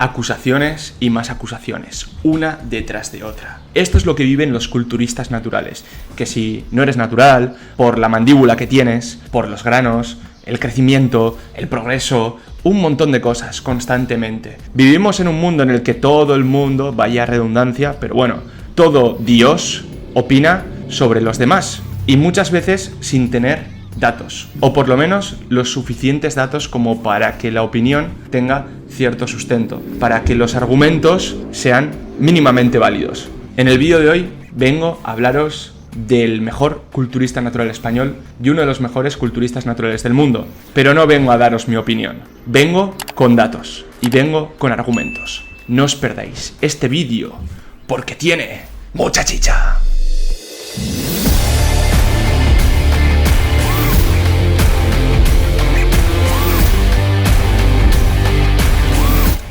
Acusaciones y más acusaciones, una detrás de otra. Esto es lo que viven los culturistas naturales, que si no eres natural, por la mandíbula que tienes, por los granos, el crecimiento, el progreso, un montón de cosas constantemente. Vivimos en un mundo en el que todo el mundo, vaya redundancia, pero bueno, todo Dios opina sobre los demás y muchas veces sin tener datos, o por lo menos los suficientes datos como para que la opinión tenga cierto sustento, para que los argumentos sean mínimamente válidos. En el vídeo de hoy vengo a hablaros del mejor culturista natural español y uno de los mejores culturistas naturales del mundo, pero no vengo a daros mi opinión, vengo con datos y vengo con argumentos. No os perdáis este vídeo porque tiene mucha chicha.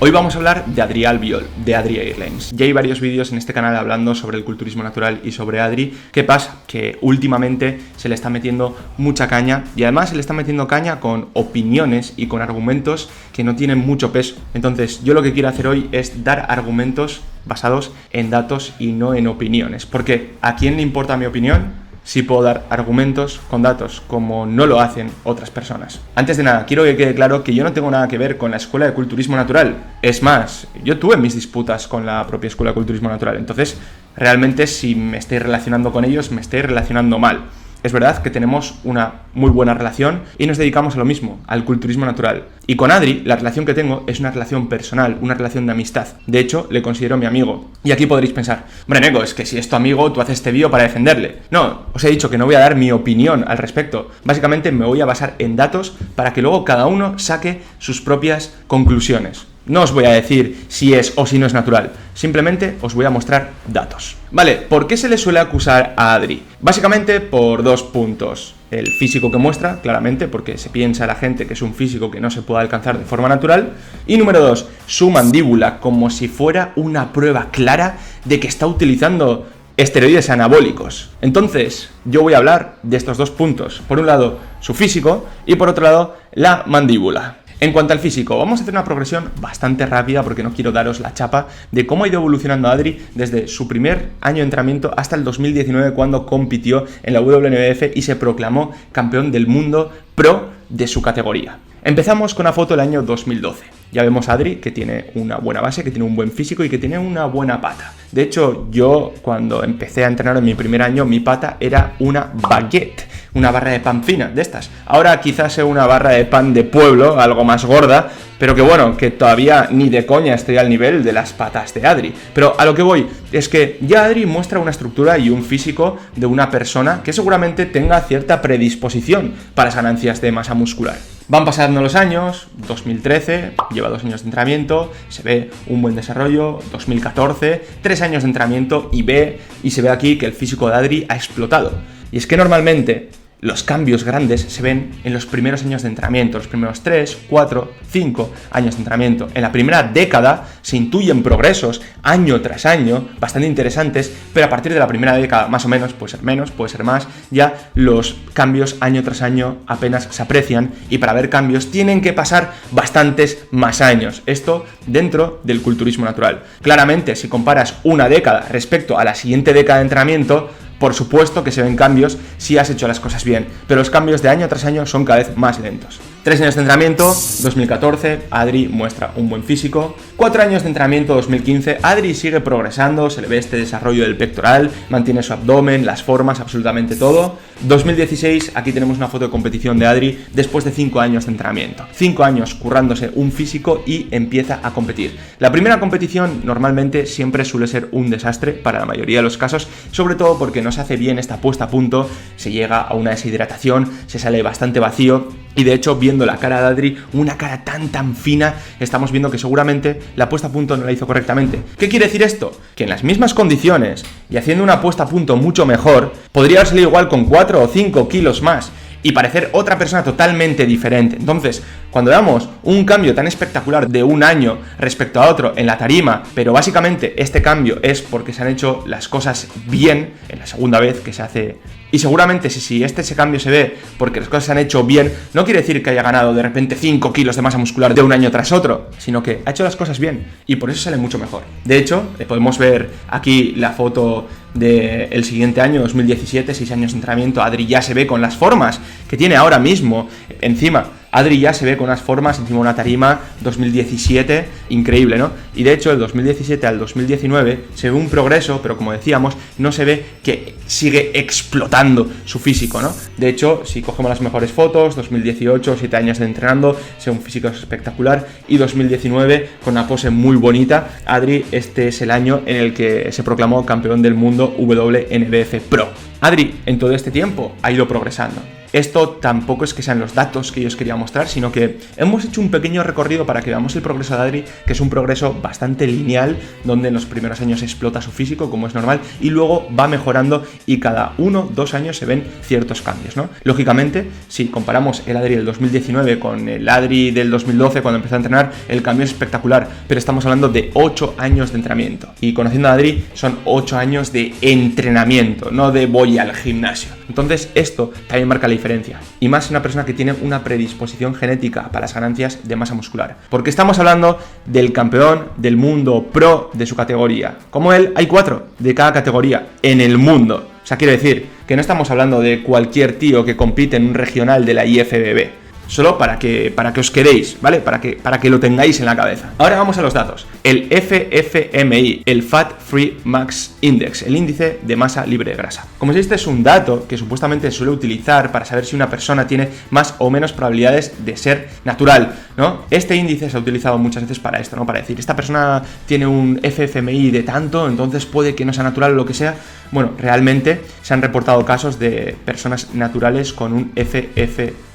Hoy vamos a hablar de Adri Albiol, de Adri Airlines. Ya hay varios vídeos en este canal hablando sobre el culturismo natural y sobre Adri. ¿Qué pasa? Que últimamente se le está metiendo mucha caña y además se le está metiendo caña con opiniones y con argumentos que no tienen mucho peso. Entonces yo lo que quiero hacer hoy es dar argumentos basados en datos y no en opiniones. Porque ¿a quién le importa mi opinión? Sí puedo dar argumentos con datos, como no lo hacen otras personas. Antes de nada, quiero que quede claro que yo no tengo nada que ver con la Escuela de Culturismo Natural. Es más, yo tuve mis disputas con la propia Escuela de Culturismo Natural. Entonces, realmente si me estoy relacionando con ellos, me estoy relacionando mal. Es verdad que tenemos una muy buena relación y nos dedicamos a lo mismo, al culturismo natural. Y con Adri, la relación que tengo es una relación personal, una relación de amistad. De hecho, le considero mi amigo. Y aquí podréis pensar, hombre, Neko, es que si es tu amigo, tú haces este vídeo para defenderle. No, os he dicho que no voy a dar mi opinión al respecto. Básicamente me voy a basar en datos para que luego cada uno saque sus propias conclusiones. No os voy a decir si es o si no es natural, simplemente os voy a mostrar datos. Vale, ¿por qué se le suele acusar a Adri? Básicamente por dos puntos. El físico que muestra, claramente, porque se piensa la gente que es un físico que no se puede alcanzar de forma natural. Y número dos, su mandíbula, como si fuera una prueba clara de que está utilizando esteroides anabólicos. Entonces, yo voy a hablar de estos dos puntos. Por un lado, su físico y por otro lado, la mandíbula. En cuanto al físico, vamos a hacer una progresión bastante rápida porque no quiero daros la chapa de cómo ha ido evolucionando Adri desde su primer año de entrenamiento hasta el 2019 cuando compitió en la WNBF y se proclamó campeón del mundo pro de su categoría. Empezamos con una foto del año 2012. Ya vemos a Adri que tiene una buena base, que tiene un buen físico y que tiene una buena pata. De hecho, yo cuando empecé a entrenar en mi primer año, mi pata era una baguette, una barra de pan fina de estas. Ahora quizás sea una barra de pan de pueblo, algo más gorda, pero que bueno, que todavía ni de coña estoy al nivel de las patas de Adri. Pero a lo que voy es que ya Adri muestra una estructura y un físico de una persona que seguramente tenga cierta predisposición para las ganancias de masa muscular. Van pasando los años, 2013, lleva 2 años de entrenamiento, se ve un buen desarrollo, 2014, 3 años de entrenamiento y se ve aquí que el físico de Adri ha explotado. Y es que normalmente los cambios grandes se ven en los primeros años de entrenamiento, los primeros 3, 4, 5 años de entrenamiento. En la primera década se intuyen progresos año tras año, bastante interesantes, pero a partir de la primera década, más o menos, puede ser menos, puede ser más, ya los cambios año tras año apenas se aprecian y para ver cambios tienen que pasar bastantes más años. Esto dentro del culturismo natural. Claramente, si comparas una década respecto a la siguiente década de entrenamiento, por supuesto que se ven cambios si has hecho las cosas bien, pero los cambios de año tras año son cada vez más lentos. 3 años de entrenamiento, 2014, Adri muestra un buen físico. 4 años de entrenamiento, 2015, Adri sigue progresando, se le ve este desarrollo del pectoral, mantiene su abdomen, las formas, absolutamente todo. 2016, aquí tenemos una foto de competición de Adri después de 5 años de entrenamiento. 5 años currándose un físico y empieza a competir. La primera competición normalmente siempre suele ser un desastre para la mayoría de los casos, sobre todo porque no se hace bien esta puesta a punto, se llega a una deshidratación, se sale bastante vacío y de hecho viendo la cara de Adri, una cara tan fina, estamos viendo que seguramente la puesta a punto no la hizo correctamente. ¿Qué quiere decir esto? Que en las mismas condiciones y haciendo una puesta a punto mucho mejor, podría haber salido igual con 4 o 5 kilos más y parecer otra persona totalmente diferente. Entonces, cuando damos un cambio tan espectacular de un año respecto a otro en la tarima, pero básicamente este cambio es porque se han hecho las cosas bien, en la segunda vez que se hace Y seguramente si ese cambio se ve porque las cosas se han hecho bien, no quiere decir que haya ganado de repente 5 kilos de masa muscular de un año tras otro, sino que ha hecho las cosas bien y por eso sale mucho mejor. De hecho, podemos ver aquí la foto del siguiente año, 2017, 6 años de entrenamiento. Adri ya se ve con las formas que tiene ahora mismo encima. Adri ya se ve con unas formas encima de una tarima 2017, increíble, ¿no? Y de hecho, del 2017 al 2019 se ve un progreso, pero como decíamos, no se ve que sigue explotando su físico, ¿no? De hecho, si cogemos las mejores fotos, 2018, 7 años de entrenando, se ve un físico espectacular, y 2019 con una pose muy bonita. Adri, este es el año en el que se proclamó campeón del mundo WNBF Pro. Adri, en todo este tiempo, ha ido progresando. Esto tampoco es que sean los datos que yo os quería mostrar, sino que hemos hecho un pequeño recorrido para que veamos el progreso de Adri, que es un progreso bastante lineal, donde en los primeros años explota su físico, como es normal, y luego va mejorando y cada 1-2 años se ven ciertos cambios, ¿no? Lógicamente, si comparamos el Adri del 2019 con el Adri del 2012, cuando empezó a entrenar, el cambio es espectacular, pero estamos hablando de 8 años de entrenamiento. Y conociendo a Adri, son 8 años de entrenamiento, no de voy al gimnasio. Entonces, esto también marca la diferencia, y más una persona que tiene una predisposición genética para las ganancias de masa muscular, porque estamos hablando del campeón del mundo pro de su categoría. Como él, hay 4 de cada categoría en el mundo. O sea, quiero decir que no estamos hablando de cualquier tío que compite en un regional de la IFBB. Solo para que os quedéis, ¿vale? Para que lo tengáis en la cabeza. Ahora vamos a los datos. El FFMI, el Fat Free Max Index, el índice de masa libre de grasa. Como si este es un dato que supuestamente se suele utilizar para saber si una persona tiene más o menos probabilidades de ser natural, ¿no? Este índice se ha utilizado muchas veces para esto, ¿no? Para decir, esta persona tiene un FFMI de tanto, entonces puede que no sea natural o lo que sea. Bueno, realmente se han reportado casos de personas naturales con un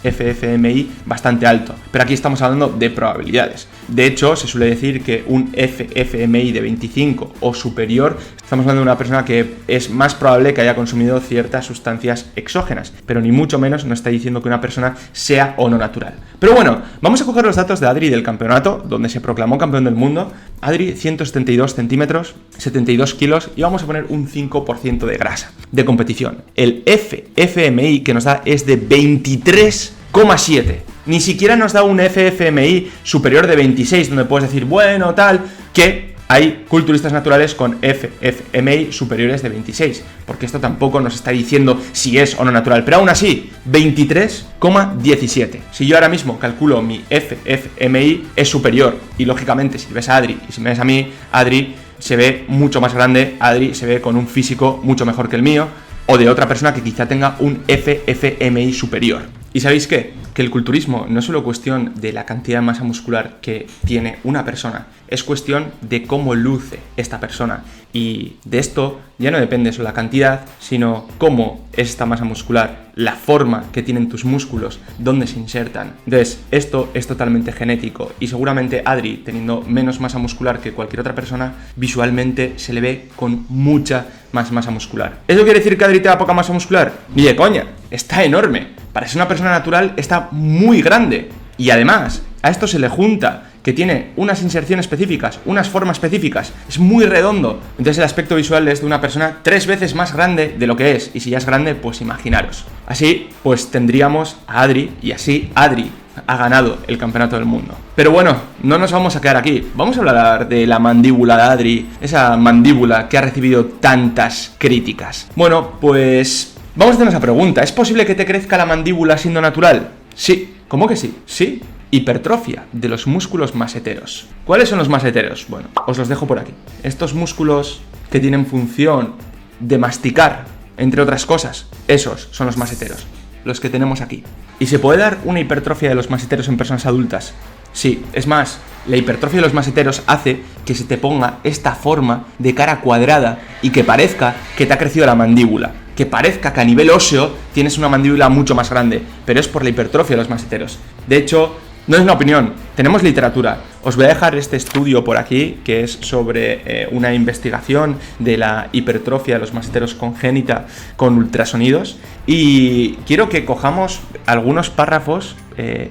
FFMI bastante alto, pero aquí estamos hablando de probabilidades. De hecho, se suele decir que un FFMI de 25 o superior, estamos hablando de una persona que es más probable que haya consumido ciertas sustancias exógenas, pero ni mucho menos no está diciendo que una persona sea o no natural. Pero bueno, vamos a coger los datos de Adri del campeonato, donde se proclamó campeón del mundo. Adri, 172 centímetros, 72 kilos, y vamos a poner un 5% de grasa de competición. El FFMI que nos da es de 23,7. Ni siquiera nos da un FFMI superior de 26, donde puedes decir, bueno, tal, que hay culturistas naturales con FFMI superiores de 26, porque esto tampoco nos está diciendo si es o no natural, pero aún así, 23,17. Si yo ahora mismo calculo mi FFMI, es superior, y lógicamente si ves a Adri y si me ves a mí, Adri se ve mucho más grande, Adri se ve con un físico mucho mejor que el mío, o de otra persona que quizá tenga un FFMI superior. ¿Y sabéis qué? Que el culturismo no es solo cuestión de la cantidad de masa muscular que tiene una persona, es cuestión de cómo luce esta persona. Y de esto ya no depende solo la cantidad, sino cómo es esta masa muscular, la forma que tienen tus músculos, dónde se insertan. Entonces, esto es totalmente genético, y seguramente Adri, teniendo menos masa muscular que cualquier otra persona, visualmente se le ve con mucha más masa muscular. ¿Eso quiere decir que Adri tenga poca masa muscular? Ni de coña, está enorme. Para ser una persona natural está muy grande. Y además, a esto se le junta que tiene unas inserciones específicas, unas formas específicas, es muy redondo. Entonces el aspecto visual es de una persona 3 veces más grande de lo que es. Y si ya es grande, pues imaginaros. Así, pues tendríamos a Adri, y así Adri ha ganado el campeonato del mundo. Pero bueno, no nos vamos a quedar aquí. Vamos a hablar de la mandíbula de Adri, esa mandíbula que ha recibido tantas críticas. Bueno, pues vamos a hacernos esa pregunta. ¿Es posible que te crezca la mandíbula siendo natural? Sí. ¿Cómo que sí? Sí. Hipertrofia de los músculos maseteros. ¿Cuáles son los maseteros? Bueno, os los dejo por aquí. Estos músculos que tienen función de masticar, entre otras cosas, esos son los maseteros, los que tenemos aquí. ¿Y se puede dar una hipertrofia de los maseteros en personas adultas? Sí, es más, la hipertrofia de los maseteros hace que se te ponga esta forma de cara cuadrada y que parezca que te ha crecido la mandíbula, que parezca que a nivel óseo tienes una mandíbula mucho más grande, pero es por la hipertrofia de los maseteros. De hecho, no es una opinión, tenemos literatura. Os voy a dejar este estudio por aquí, que es sobre una investigación de la hipertrofia de los maseteros congénita con ultrasonidos, y quiero que cojamos algunos párrafos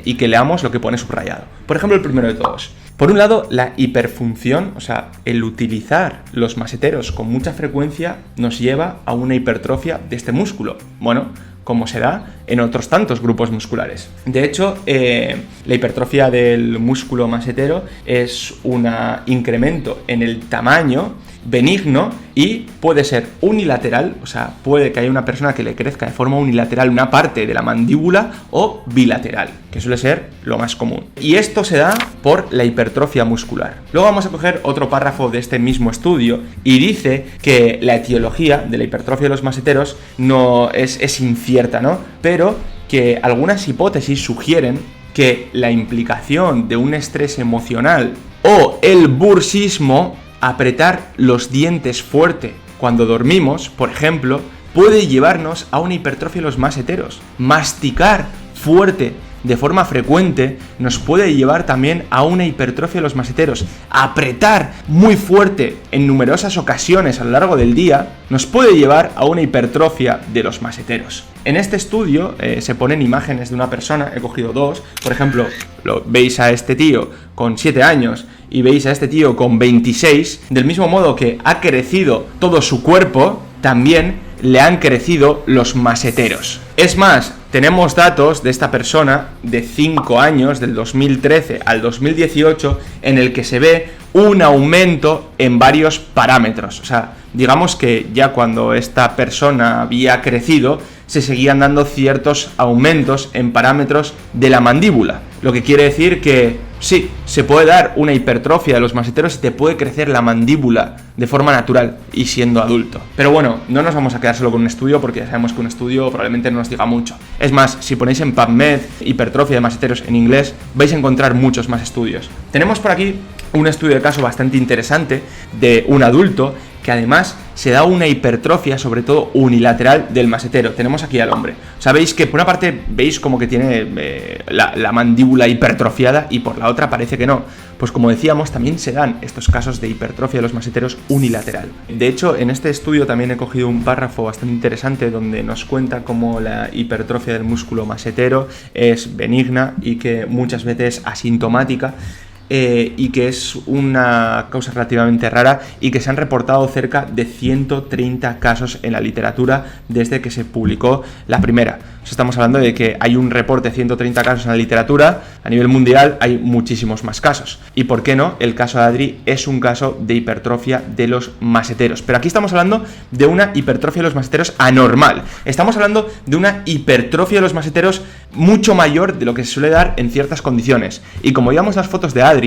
y que leamos lo que pone subrayado. Por ejemplo, el primero de todos. Por un lado, la hiperfunción, o sea, el utilizar los maseteros con mucha frecuencia nos lleva a una hipertrofia de este músculo. Bueno, como se da en otros tantos grupos musculares. De hecho, la hipertrofia del músculo masetero es un incremento en el tamaño benigno y puede ser unilateral, o sea, puede que haya una persona que le crezca de forma unilateral una parte de la mandíbula, o bilateral, que suele ser lo más común. Y esto se da por la hipertrofia muscular. Luego vamos a coger otro párrafo de este mismo estudio y dice que la etiología de la hipertrofia de los maseteros no es incierta, ¿no? Pero que algunas hipótesis sugieren que la implicación de un estrés emocional o el bursismo, apretar los dientes fuerte cuando dormimos, por ejemplo, puede llevarnos a una hipertrofia de los maseteros. Masticar fuerte de forma frecuente nos puede llevar también a una hipertrofia de los maseteros. Apretar muy fuerte en numerosas ocasiones a lo largo del día nos puede llevar a una hipertrofia de los maseteros. En este estudio se ponen imágenes de una persona, he cogido dos, por ejemplo, veis a este tío con 7 años y veis a este tío con 26, del mismo modo que ha crecido todo su cuerpo, también le han crecido los maseteros. Es más, tenemos datos de esta persona de 5 años, del 2013 al 2018, en el que se ve un aumento en varios parámetros. O sea, digamos que ya cuando esta persona había crecido, se seguían dando ciertos aumentos en parámetros de la mandíbula. Lo que quiere decir que sí, se puede dar una hipertrofia de los maseteros y te puede crecer la mandíbula de forma natural y siendo adulto. Pero bueno, no nos vamos a quedar solo con un estudio, porque ya sabemos que un estudio probablemente no nos diga mucho. Es más, si ponéis en PubMed hipertrofia de maseteros en inglés, vais a encontrar muchos más estudios. Tenemos por aquí un estudio de caso bastante interesante de un adulto que además se da una hipertrofia, sobre todo unilateral, del masetero. Tenemos aquí al hombre. Sabéis que por una parte veis como que tiene la mandíbula hipertrofiada y por la otra parece que no. Pues como decíamos, también se dan estos casos de hipertrofia de los maseteros unilateral. De hecho, en este estudio también he cogido un párrafo bastante interesante donde nos cuenta cómo la hipertrofia del músculo masetero es benigna y que muchas veces asintomática. Y que es una causa relativamente rara y que se han reportado cerca de 130 casos en la literatura desde que se publicó la primera. O sea, estamos hablando de que hay un reporte de 130 casos en la literatura, a nivel mundial hay muchísimos más casos. Y por qué no, el caso de Adri es un caso de hipertrofia de los maseteros. Pero aquí estamos hablando de una hipertrofia de los maseteros anormal. Estamos hablando de una hipertrofia de los maseteros mucho mayor de lo que se suele dar en ciertas condiciones. Y como veíamos las fotos de Adri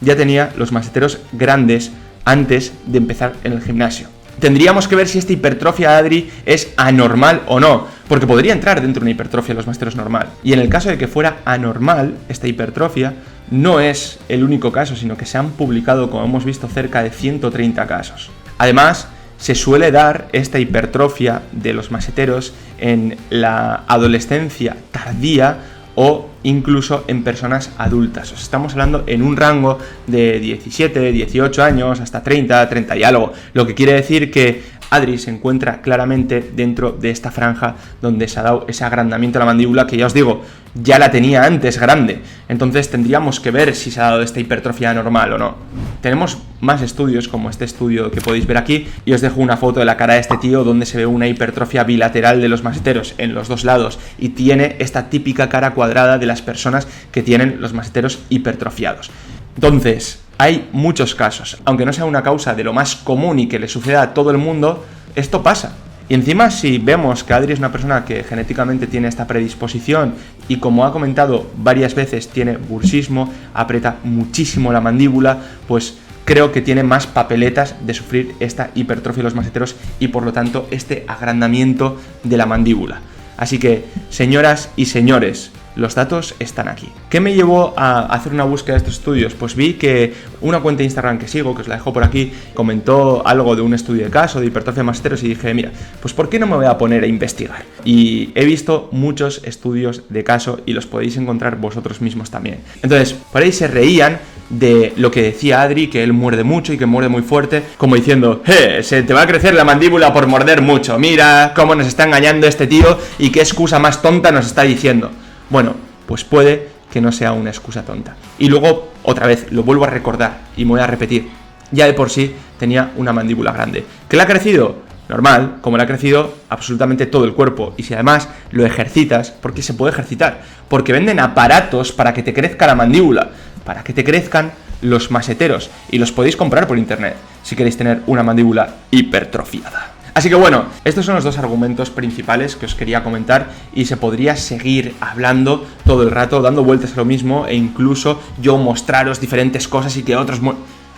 ya tenía los maseteros grandes antes de empezar en el gimnasio. Tendríamos que ver si esta hipertrofia de Adri es anormal o no, porque podría entrar dentro de una hipertrofia de los maseteros normal. Y en el caso de que fuera anormal, esta hipertrofia no es el único caso, sino que se han publicado, como hemos visto, cerca de 130 casos. Además, se suele dar esta hipertrofia de los maseteros en la adolescencia tardía o incluso en personas adultas. O sea, estamos hablando en un rango de 17, 18 años hasta 30, 30 y algo. Lo que quiere decir que Adri se encuentra claramente dentro de esta franja donde se ha dado ese agrandamiento de la mandíbula, que ya os digo, ya la tenía antes grande. Entonces tendríamos que ver si se ha dado esta hipertrofia normal o no. Tenemos más estudios como este estudio que podéis ver aquí, y os dejo una foto de la cara de este tío donde se ve una hipertrofia bilateral de los maseteros en los dos lados y tiene esta típica cara cuadrada de las personas que tienen los maseteros hipertrofiados. Entonces, hay muchos casos, aunque no sea una causa de lo más común y que le suceda a todo el mundo, esto pasa. Y encima, si vemos que Adri es una persona que genéticamente tiene esta predisposición y, como ha comentado varias veces, tiene bursismo, aprieta muchísimo la mandíbula, pues creo que tiene más papeletas de sufrir esta hipertrofia de los maseteros y, por lo tanto, este agrandamiento de la mandíbula. Así que, señoras y señores, los datos están aquí. ¿Qué me llevó a hacer una búsqueda de estos estudios? Pues vi que una cuenta de Instagram que sigo, que os la dejo por aquí, comentó algo de un estudio de caso de hipertrofia de maseteros y dije, mira, pues ¿por qué no me voy a poner a investigar? Y he visto muchos estudios de caso y los podéis encontrar vosotros mismos también. Entonces, por ahí se reían de lo que decía Adri, que él muerde mucho y que muerde muy fuerte, como diciendo, se te va a crecer la mandíbula por morder mucho, mira cómo nos está engañando este tío y qué excusa más tonta nos está diciendo. Bueno, pues puede que no sea una excusa tonta. Y luego, otra vez, lo vuelvo a recordar y me voy a repetir, ya de por sí tenía una mandíbula grande. ¿Qué le ha crecido? Normal, como le ha crecido absolutamente todo el cuerpo. Y si además lo ejercitas, porque se puede ejercitar, porque venden aparatos para que te crezca la mandíbula, para que te crezcan los maseteros, y los podéis comprar por internet si queréis tener una mandíbula hipertrofiada. Así que bueno, estos son los dos argumentos principales que os quería comentar, y se podría seguir hablando todo el rato, dando vueltas a lo mismo, e incluso yo mostraros diferentes cosas y que otros...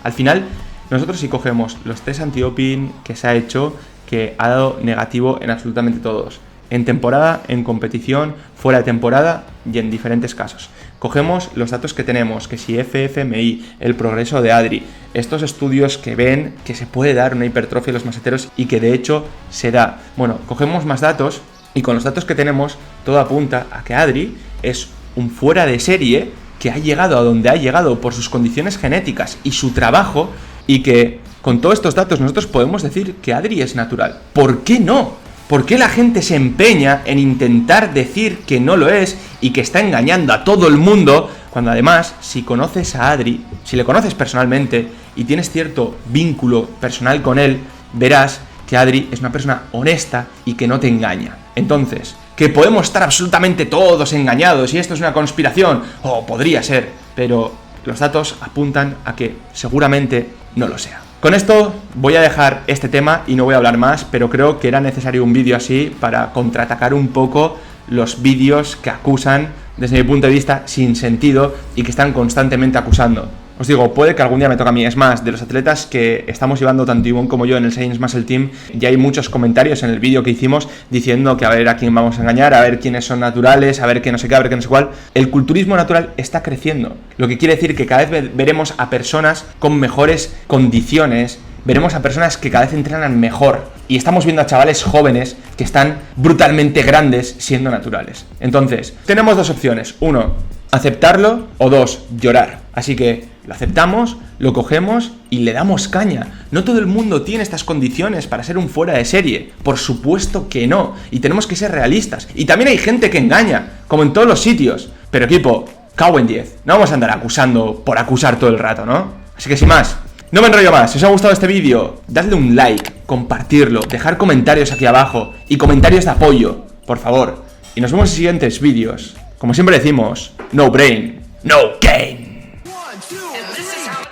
Al final, nosotros si cogemos los test anti-doping que se ha hecho, que ha dado negativo en absolutamente todos, en temporada, en competición, fuera de temporada y en diferentes casos. Cogemos los datos que tenemos, que si FFMI, el progreso de Adri, estos estudios que ven que se puede dar una hipertrofia de los maseteros y que de hecho se da. Bueno, cogemos más datos y con los datos que tenemos todo apunta a que Adri es un fuera de serie que ha llegado a donde ha llegado por sus condiciones genéticas y su trabajo, y que con todos estos datos nosotros podemos decir que Adri es natural. ¿Por qué no? ¿Por qué la gente se empeña en intentar decir que no lo es y que está engañando a todo el mundo? Cuando además, si conoces a Adri, si le conoces personalmente y tienes cierto vínculo personal con él, verás que Adri es una persona honesta y que no te engaña. Entonces, que podemos estar absolutamente todos engañados y esto es una conspiración, o podría ser, pero los datos apuntan a que seguramente no lo sea. Con esto voy a dejar este tema y no voy a hablar más, pero creo que era necesario un vídeo así para contraatacar un poco los vídeos que acusan, desde mi punto de vista, sin sentido y que están constantemente acusando. Os digo, puede que algún día me toque a mí. Es más, de los atletas que estamos llevando tanto Ivonne como yo en el Science Muscle Team, ya hay muchos comentarios en el vídeo que hicimos diciendo que a ver a quién vamos a engañar, a ver quiénes son naturales, a ver qué no sé qué, a ver qué no sé cuál. El culturismo natural está creciendo, lo que quiere decir que cada vez veremos a personas con mejores condiciones, veremos a personas que cada vez entrenan mejor, y estamos viendo a chavales jóvenes que están brutalmente grandes siendo naturales. Entonces, tenemos dos opciones: uno, aceptarlo, o dos, llorar. Así que lo aceptamos, lo cogemos y le damos caña. No todo el mundo tiene estas condiciones para ser un fuera de serie, por supuesto que no, y tenemos que ser realistas. Y también hay gente que engaña, como en todos los sitios. Pero equipo, cago en 10, no vamos a andar acusando por acusar todo el rato, ¿no? Así que sin más, no me enrollo más. Si os ha gustado este vídeo, dadle un like, compartirlo, dejar comentarios aquí abajo y comentarios de apoyo, por favor. Y nos vemos en siguientes vídeos. Como siempre decimos, no brain, no gain. 1, 2, 3.